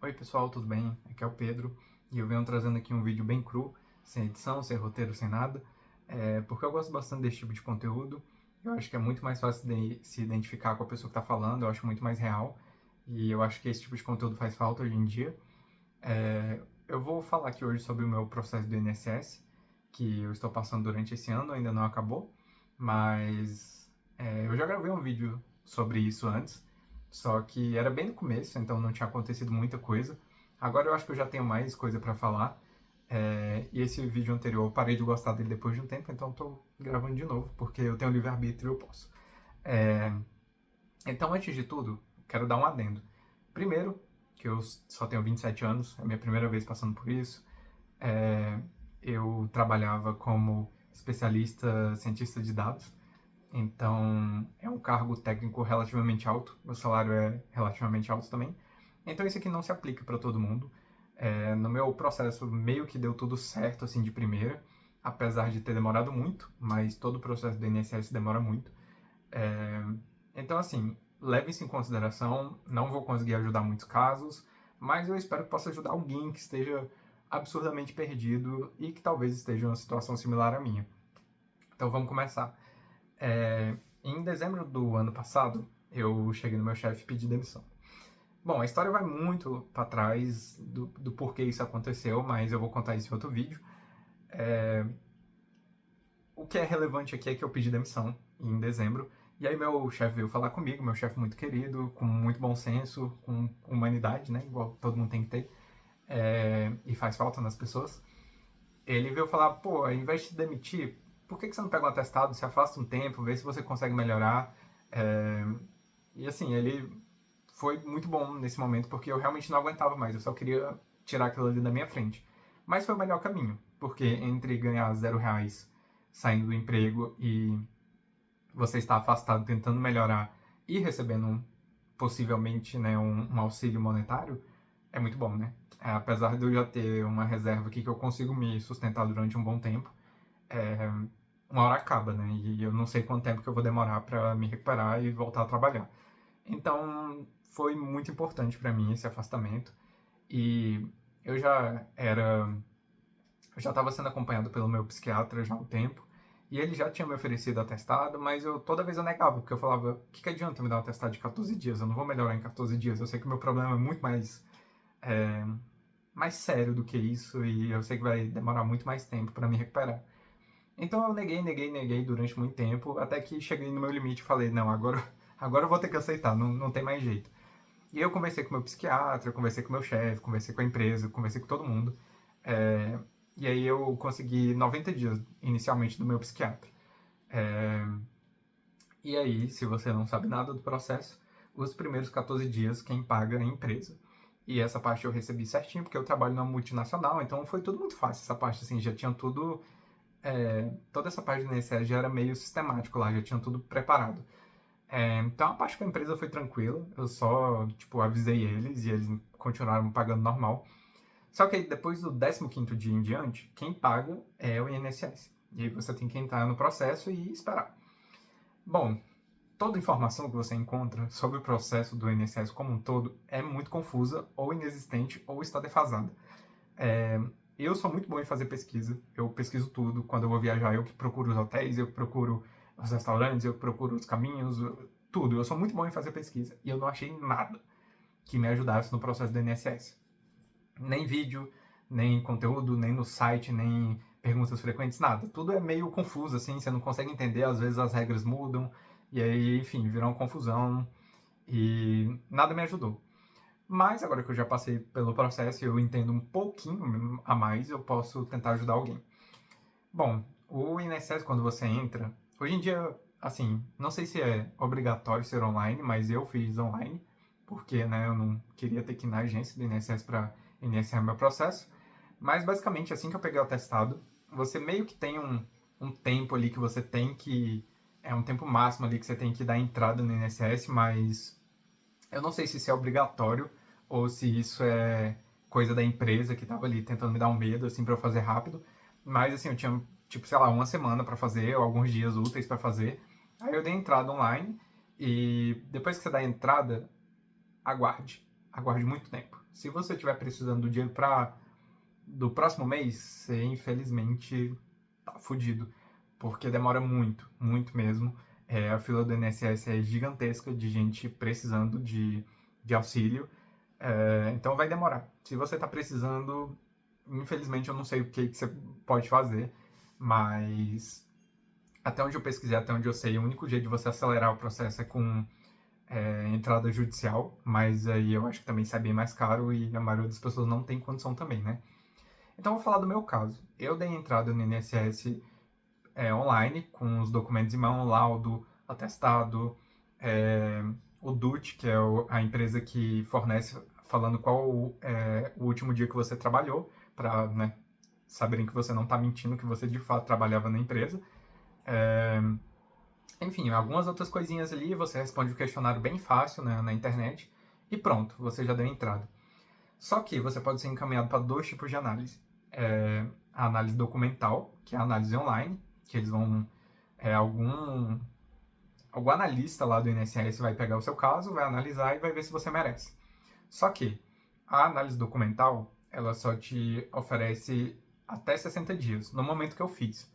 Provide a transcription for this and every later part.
Oi pessoal, tudo bem? Aqui é o Pedro e eu venho trazendo aqui um vídeo bem cru, sem edição, sem roteiro, sem nada, porque eu gosto bastante desse tipo de conteúdo. Eu acho que é muito mais fácil de se identificar com a pessoa que está falando, eu acho muito mais real e eu acho que esse tipo de conteúdo faz falta hoje em dia. Eu vou falar aqui hoje sobre o meu processo do INSS, que eu estou passando durante esse ano, ainda não acabou, mas eu já gravei um vídeo sobre isso antes, só que era bem no começo, então não tinha acontecido muita coisa. Agora eu acho que eu já tenho mais coisa para falar, e esse vídeo anterior eu parei de gostar dele depois de um tempo, então estou gravando de novo, porque eu tenho livre-arbítrio e eu posso. É, então, antes de tudo, quero dar um adendo. Primeiro, que eu só tenho 27 anos, é a minha primeira vez passando por isso. É, eu trabalhava como especialista cientista de dados, então é um cargo técnico relativamente alto, meu salário é relativamente alto também. Então isso aqui não se aplica para todo mundo. No meu processo meio que deu tudo certo assim de primeira, apesar de ter demorado muito, mas todo o processo do INSS demora muito. É, então, assim, leve isso em consideração. Não vou conseguir ajudar muitos casos, mas eu espero que possa ajudar alguém que esteja absurdamente perdido e que talvez esteja em uma situação similar à minha. Então, vamos começar. Em dezembro do ano passado, eu cheguei no meu chefe e pedi demissão. Bom, a história vai muito para trás do porquê isso aconteceu, mas eu vou contar isso em outro vídeo. O que é relevante aqui é que eu pedi demissão em dezembro. E aí meu chefe veio falar comigo, meu chefe muito querido, com muito bom senso, com humanidade, né? Igual todo mundo tem que ter. E faz falta nas pessoas. Ele veio falar, pô, ao invés de te demitir, por que você não pega um atestado, se afasta um tempo, vê se você consegue melhorar? É, E assim, ele foi muito bom nesse momento, porque eu realmente não aguentava mais, eu só queria tirar aquilo ali da minha frente. Mas foi o melhor caminho, porque entre ganhar R$ 0 saindo do emprego e você estar afastado tentando melhorar e recebendo possivelmente né, um auxílio monetário, é muito bom, né? Apesar de eu já ter uma reserva aqui que eu consigo me sustentar durante um bom tempo, é, uma hora acaba, né? E eu não sei quanto tempo que eu vou demorar para me recuperar e voltar a trabalhar. Então, foi muito importante para mim esse afastamento. E eu já era. Eu já estava sendo acompanhado pelo meu psiquiatra já há um tempo. E ele já tinha me oferecido atestado, mas toda vez eu negava, porque eu falava: o que adianta me dar um atestado de 14 dias? Eu não vou melhorar em 14 dias. Eu sei que o meu problema é muito mais sério do que isso e eu sei que vai demorar muito mais tempo para me recuperar. Então eu neguei durante muito tempo, até que cheguei no meu limite e falei: não, agora eu vou ter que aceitar, não tem mais jeito. E eu conversei com o meu psiquiatra, conversei com o meu chefe, conversei com a empresa, conversei com todo mundo. É, e aí eu consegui 90 dias inicialmente do meu psiquiatra. É, e aí, se você não sabe nada do processo, os primeiros 14 dias quem paga é a empresa. E essa parte eu recebi certinho, porque eu trabalho numa multinacional, então foi tudo muito fácil. Essa parte, assim, já tinha tudo. Toda essa parte do INSS já era meio sistemático lá, já tinha tudo preparado. Então a parte com a empresa foi tranquila, eu só, tipo, avisei eles e eles continuaram pagando normal. Só que aí, depois do 15º dia em diante, quem paga é o INSS. E aí você tem que entrar no processo e esperar. Bom, toda informação que você encontra sobre o processo do INSS como um todo é muito confusa, ou inexistente, ou está defasada. Eu sou muito bom em fazer pesquisa, eu pesquiso tudo. Quando eu vou viajar, eu que procuro os hotéis, eu que procuro os restaurantes, eu que procuro os caminhos, tudo. Eu sou muito bom em fazer pesquisa e eu não achei nada que me ajudasse no processo do INSS. Nem vídeo, nem conteúdo, nem no site, nem perguntas frequentes, nada. Tudo é meio confuso, assim, você não consegue entender, às vezes as regras mudam, e aí, enfim, virou uma confusão e nada me ajudou. Mas agora que eu já passei pelo processo e eu entendo um pouquinho a mais, eu posso tentar ajudar alguém. Bom, o INSS, quando você entra, hoje em dia, assim, não sei se é obrigatório ser online, mas eu fiz online, porque né, eu não queria ter que ir na agência do INSS para iniciar meu processo. Mas basicamente, assim que eu peguei o atestado, você meio que tem um tempo ali que você tem que. É um tempo máximo ali que você tem que dar entrada no INSS, mas eu não sei se isso é obrigatório ou se isso é coisa da empresa que estava ali tentando me dar um medo, assim, para eu fazer rápido. Mas, assim, eu tinha, tipo, sei lá, uma semana para fazer, ou alguns dias úteis para fazer. Aí eu dei entrada online e depois que você dá a entrada, aguarde. Aguarde muito tempo. Se você estiver precisando do dinheiro do próximo mês, você infelizmente tá fudido, porque demora muito, muito mesmo. A fila do INSS é gigantesca de gente precisando de auxílio, então vai demorar. Se você está precisando, infelizmente eu não sei o que você pode fazer, mas até onde eu pesquisei, até onde eu sei, o único jeito de você acelerar o processo é com entrada judicial, mas aí eu acho que também sai bem mais caro e a maioria das pessoas não tem condição também, né? Então eu vou falar do meu caso. Eu dei entrada no INSS online, com os documentos em mão, laudo, atestado, o DUT, que é a empresa que fornece, falando qual é o último dia que você trabalhou, para, né, saberem que você não está mentindo, que você de fato trabalhava na empresa. Enfim, algumas outras coisinhas ali, você responde o questionário bem fácil, né, na internet e pronto, você já deu entrada. Só que você pode ser encaminhado para dois tipos de análise. A análise documental, que é a análise online, que eles vão... algum analista lá do INSS vai pegar o seu caso, vai analisar e vai ver se você merece. Só que a análise documental, ela só te oferece até 60 dias, no momento que eu fiz.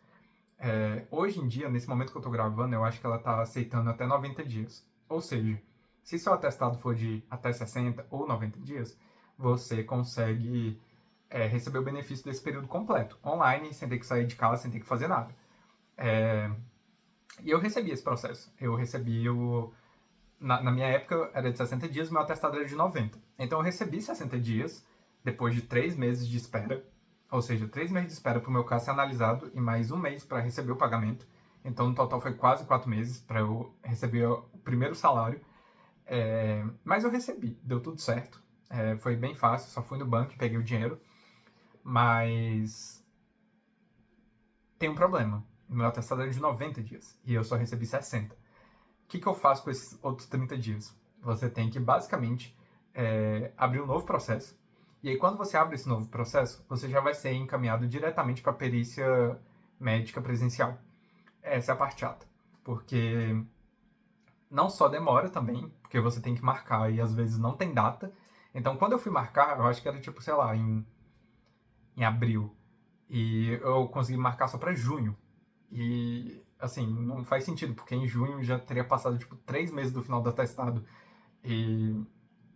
Hoje em dia, nesse momento que eu tô gravando, eu acho que ela tá aceitando até 90 dias. Ou seja, se seu atestado for de até 60 ou 90 dias, você consegue receber o benefício desse período completo, online, sem ter que sair de casa, sem ter que fazer nada. E eu recebi esse processo. Eu recebi na minha época era de 60 dias, meu atestado era de 90. Então eu recebi 60 dias, depois de 3 meses de espera. Ou seja, 3 meses de espera para o meu caso ser analisado e mais um mês para receber o pagamento. Então no total foi quase 4 meses para eu receber o primeiro salário. Mas eu recebi, deu tudo certo. Foi bem fácil, só fui no banco e peguei o dinheiro. Mas tem um problema. Meu atestado era de 90 dias e eu só recebi 60. O que eu faço com esses outros 30 dias? Você tem que, basicamente, abrir um novo processo. E aí, quando você abre esse novo processo, você já vai ser encaminhado diretamente para a perícia médica presencial. Essa é a parte chata. Porque não só demora também, porque você tem que marcar e às vezes não tem data. Então, quando eu fui marcar, eu acho que era tipo, sei lá, em abril. E eu consegui marcar só para junho. E, assim, não faz sentido, porque em junho já teria passado, tipo, 3 meses do final do atestado. E...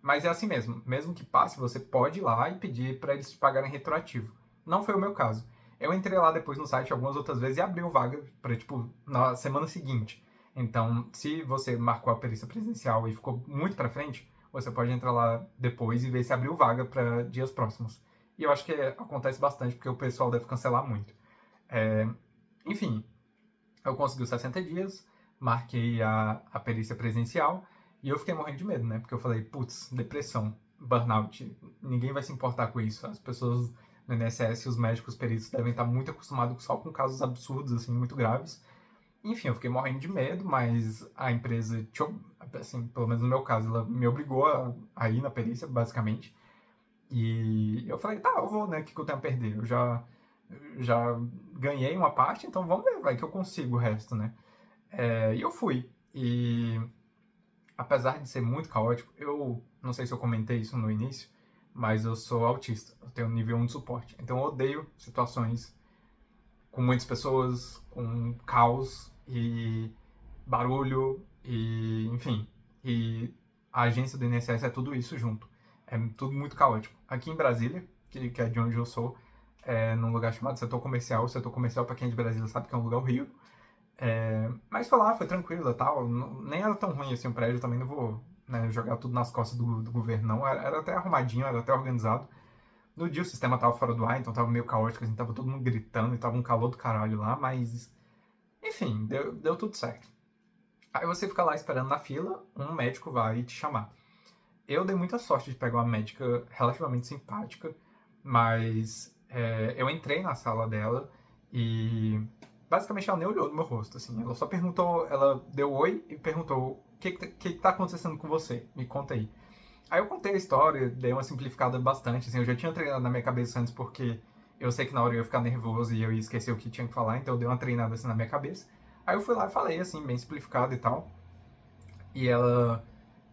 Mas é assim mesmo. Mesmo que passe, você pode ir lá e pedir para eles te pagarem retroativo. Não foi o meu caso. Eu entrei lá depois no site algumas outras vezes e abriu vaga para, tipo, na semana seguinte. Então, se você marcou a perícia presencial e ficou muito para frente, você pode entrar lá depois e ver se abriu vaga para dias próximos. E eu acho que acontece bastante, porque o pessoal deve cancelar muito. Enfim, eu consegui os 60 dias, marquei a perícia presencial e eu fiquei morrendo de medo, né? Porque eu falei, putz, depressão, burnout, ninguém vai se importar com isso. As pessoas no INSS, os médicos peritos devem estar muito acostumados só com casos absurdos, assim, muito graves. Enfim, eu fiquei morrendo de medo, mas a empresa, assim, pelo menos no meu caso, ela me obrigou a ir na perícia, basicamente. E eu falei, tá, eu vou, né? O que eu tenho a perder? Eu já ganhei uma parte, então vamos ver, vai que eu consigo o resto, né? E eu fui. E apesar de ser muito caótico, eu não sei se eu comentei isso no início, mas eu sou autista, eu tenho nível 1 de suporte. Então eu odeio situações com muitas pessoas, com caos e barulho e, enfim. E a agência do INSS é tudo isso junto. É tudo muito caótico. Aqui em Brasília, que é de onde eu sou, num lugar chamado setor comercial. O setor comercial, para quem é de Brasília, sabe que é um lugar horrível. Mas foi lá, foi tranquilo e tal. Nem era tão ruim assim o prédio, também não vou, né, jogar tudo nas costas do governo, não. Era até arrumadinho, era até organizado. No dia o sistema tava fora do ar, então tava meio caótico, assim, tava todo mundo gritando e tava um calor do caralho lá, mas... Enfim, deu tudo certo. Aí você fica lá esperando na fila, um médico vai te chamar. Eu dei muita sorte de pegar uma médica relativamente simpática, mas eu entrei na sala dela e basicamente ela nem olhou no meu rosto, assim. Ela só perguntou, ela deu oi e perguntou: o que tá acontecendo com você? Me conta aí. Aí eu contei a história, dei uma simplificada bastante, assim. Eu já tinha treinado na minha cabeça antes porque eu sei que na hora eu ia ficar nervoso e eu ia esquecer o que tinha que falar, então eu dei uma treinada assim na minha cabeça. Aí eu fui lá e falei, assim, bem simplificado e tal. E ela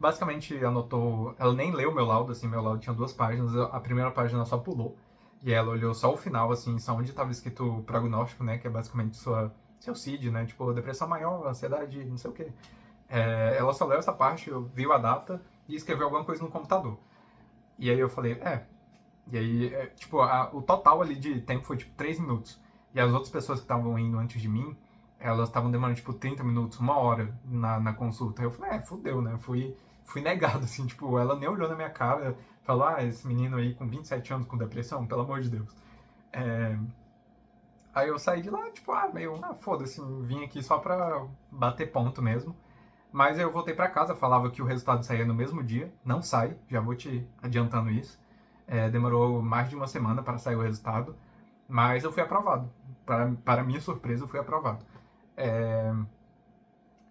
basicamente anotou, ela nem leu meu laudo, assim, meu laudo tinha 2 páginas, a primeira página ela só pulou, e ela olhou só o final, assim, só onde estava escrito prognóstico, né, que é basicamente seu CID, né, tipo, depressão maior, ansiedade, não sei o quê. Ela só leu essa parte, viu a data e escreveu alguma coisa no computador. E aí eu falei, e aí, tipo, o total ali de tempo foi, tipo, 3 minutos. E as outras pessoas que estavam indo antes de mim, elas estavam demorando, tipo, 30 minutos, 1 hora na consulta. Aí eu falei, fudeu, né? Fui negado, assim, tipo, ela nem olhou na minha cara, falou, esse menino aí com 27 anos com depressão, pelo amor de Deus. É, Aí eu saí de lá, tipo, foda-se, vim aqui só pra bater ponto mesmo. Mas eu voltei pra casa, falava que o resultado saía no mesmo dia. Não sai, já vou te adiantando isso. Demorou mais de uma semana para sair o resultado, mas eu fui aprovado. Para minha surpresa, eu fui aprovado. É,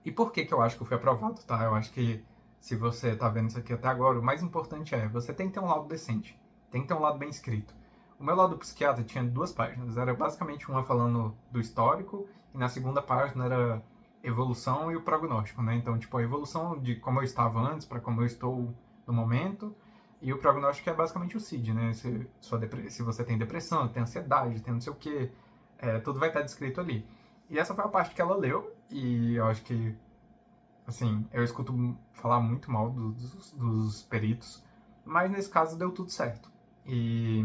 E por que eu acho que eu fui aprovado, tá? Eu acho que se você tá vendo isso aqui até agora, o mais importante você tem que ter um laudo decente. Tem que ter um laudo bem escrito. O meu laudo psiquiatra tinha 2 páginas. Era basicamente uma falando do histórico e na segunda página era evolução e o prognóstico, né? Então, tipo, a evolução de como eu estava antes para como eu estou no momento e o prognóstico é basicamente o CID, né? Se você tem depressão, tem ansiedade, tem não sei o quê, tudo vai estar descrito ali. E essa foi a parte que ela leu, e eu acho que, assim, eu escuto falar muito mal dos peritos, mas nesse caso deu tudo certo. E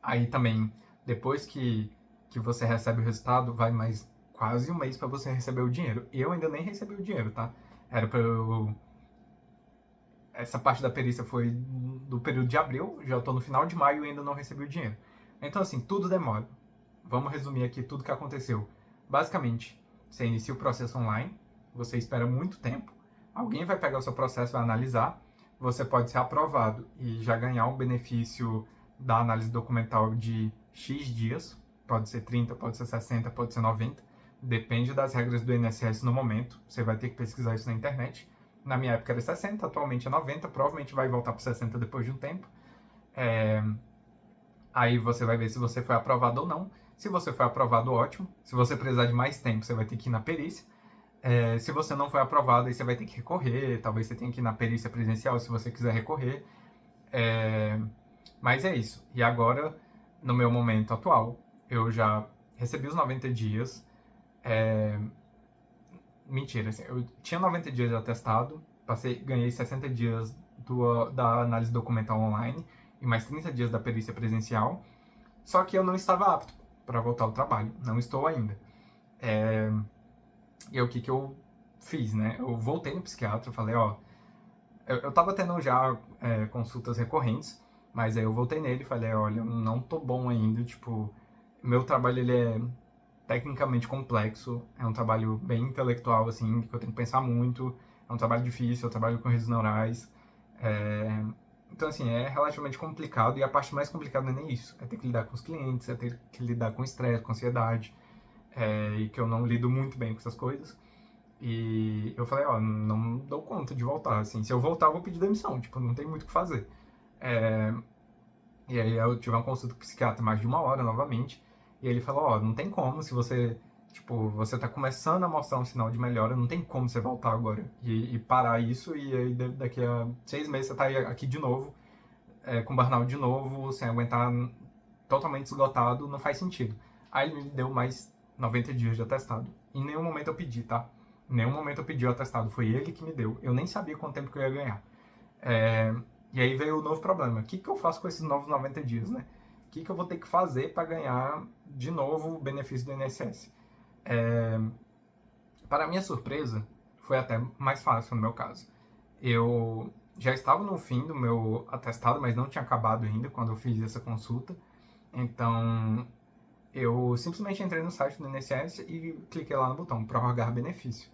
aí também, depois que você recebe o resultado, vai mais quase um mês para você receber o dinheiro. Eu ainda nem recebi o dinheiro, tá? Era para eu. Essa parte da perícia foi do período de abril, já estou no final de maio e ainda não recebi o dinheiro. Então, assim, tudo demora. Vamos resumir aqui tudo que aconteceu. Basicamente, você inicia o processo online, você espera muito tempo, alguém vai pegar o seu processo e vai analisar, você pode ser aprovado e já ganhar um benefício da análise documental de X dias, pode ser 30, pode ser 60, pode ser 90, depende das regras do INSS no momento, você vai ter que pesquisar isso na internet. Na minha época era 60, atualmente é 90, provavelmente vai voltar para 60 depois de um tempo. Aí você vai ver se você foi aprovado ou não. Se você foi aprovado, ótimo. Se você precisar de mais tempo, você vai ter que ir na perícia. Se você não foi aprovado, aí você vai ter que recorrer. Talvez você tenha que ir na perícia presencial se você quiser recorrer. Mas é isso. E agora, no meu momento atual, eu já recebi os 90 dias. Mentira, assim, eu tinha 90 dias de atestado, ganhei 60 dias da análise documental online e mais 30 dias da perícia presencial. Só que eu não estava apto para voltar ao trabalho, não estou ainda. E aí, o que eu fiz, né? Eu voltei no psiquiatra, falei, eu tava tendo já consultas recorrentes, mas aí eu voltei nele e falei, olha, eu não tô bom ainda, tipo, meu trabalho ele é tecnicamente complexo, é um trabalho bem intelectual, assim, que eu tenho que pensar muito, é um trabalho difícil, eu trabalho com redes neurais, então, assim, é relativamente complicado, e a parte mais complicada não é nem isso, é ter que lidar com os clientes, é ter que lidar com estresse, com ansiedade, e que eu não lido muito bem com essas coisas. E eu falei, não dou conta de voltar, assim, se eu voltar eu vou pedir demissão, tipo, não tem muito o que fazer. E aí eu tive uma consulta com o psiquiatra mais de 1 hora novamente, e ele falou, não tem como, se você, tipo, você tá começando a mostrar um sinal de melhora, não tem como você voltar agora e parar isso, e aí daqui a 6 meses você tá aí aqui de novo, com burnout de novo, sem aguentar, totalmente esgotado, não faz sentido. Aí ele me deu mais 90 dias de atestado. Em nenhum momento eu pedi, tá? Em nenhum momento eu pedi o atestado, foi ele que me deu. Eu nem sabia quanto tempo que eu ia ganhar. E aí veio o novo problema. O que eu faço com esses novos 90 dias, né? O que eu vou ter que fazer para ganhar de novo o benefício do INSS? Para minha surpresa, foi até mais fácil no meu caso. Eu já estava no fim do meu atestado, mas não tinha acabado ainda quando eu fiz essa consulta. Então, eu simplesmente entrei no site do INSS e cliquei lá no botão prorrogar benefício.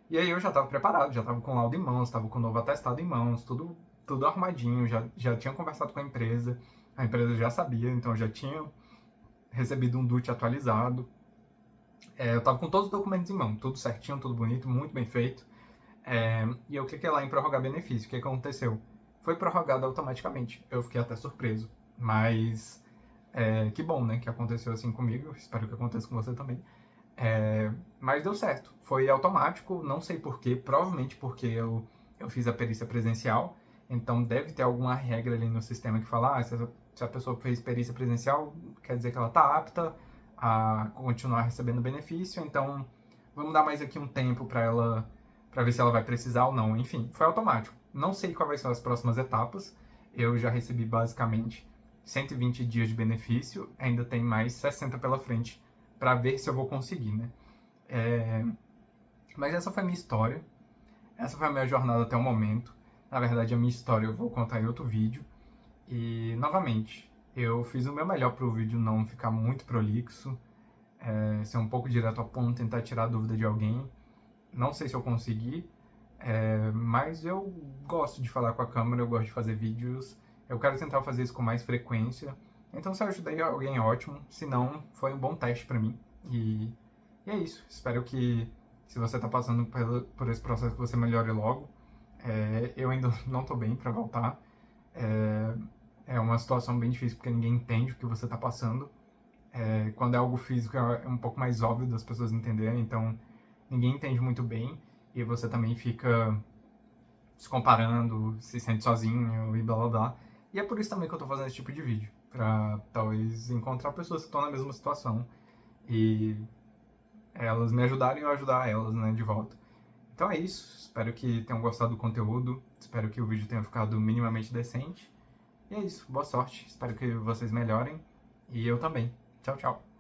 E aí eu já estava preparado, já estava com o laudo em mãos, estava com o novo atestado em mãos, tudo arrumadinho, já tinha conversado com a empresa já sabia, então eu já tinha recebido um DUT atualizado. Eu estava com todos os documentos em mão, tudo certinho, tudo bonito, muito bem feito. E eu cliquei lá em prorrogar benefício. O que aconteceu? Foi prorrogado automaticamente. Eu fiquei até surpreso. Mas que bom, né, que aconteceu assim comigo. Espero que aconteça com você também. Mas deu certo. Foi automático, não sei porquê. Provavelmente porque eu eu fiz a perícia presencial, então deve ter alguma regra ali no sistema que fala, se a pessoa fez perícia presencial, quer dizer que ela está apta a continuar recebendo benefício, então vamos dar mais aqui um tempo para ela, para ver se ela vai precisar ou não. Enfim, foi automático. Não sei quais são as próximas etapas. Eu já recebi basicamente 120 dias de benefício, ainda tem mais 60 pela frente para ver se eu vou conseguir, né? Mas essa foi a minha história. Essa foi a minha jornada até o momento. Na verdade, a minha história eu vou contar em outro vídeo. E, novamente, eu fiz o meu melhor para o vídeo não ficar muito prolixo, ser um pouco direto ao ponto, tentar tirar a dúvida de alguém. Não sei se eu consegui, mas eu gosto de falar com a câmera, eu gosto de fazer vídeos. Eu quero tentar fazer isso com mais frequência. Então, se eu ajudei alguém, ótimo. Se não, foi um bom teste para mim. E é isso. Espero que, se você está passando por esse processo, você melhore logo. Eu ainda não estou bem para voltar. É uma situação bem difícil porque ninguém entende o que você está passando. Quando é algo físico é um pouco mais óbvio das pessoas entenderem, então ninguém entende muito bem e você também fica se comparando, se sente sozinho e blá blá blá. E é por isso também que eu tô fazendo esse tipo de vídeo, pra talvez encontrar pessoas que estão na mesma situação e elas me ajudarem ou ajudar elas, né, de volta. Então é isso, espero que tenham gostado do conteúdo, espero que o vídeo tenha ficado minimamente decente. E é isso, boa sorte, espero que vocês melhorem e eu também. Tchau, tchau.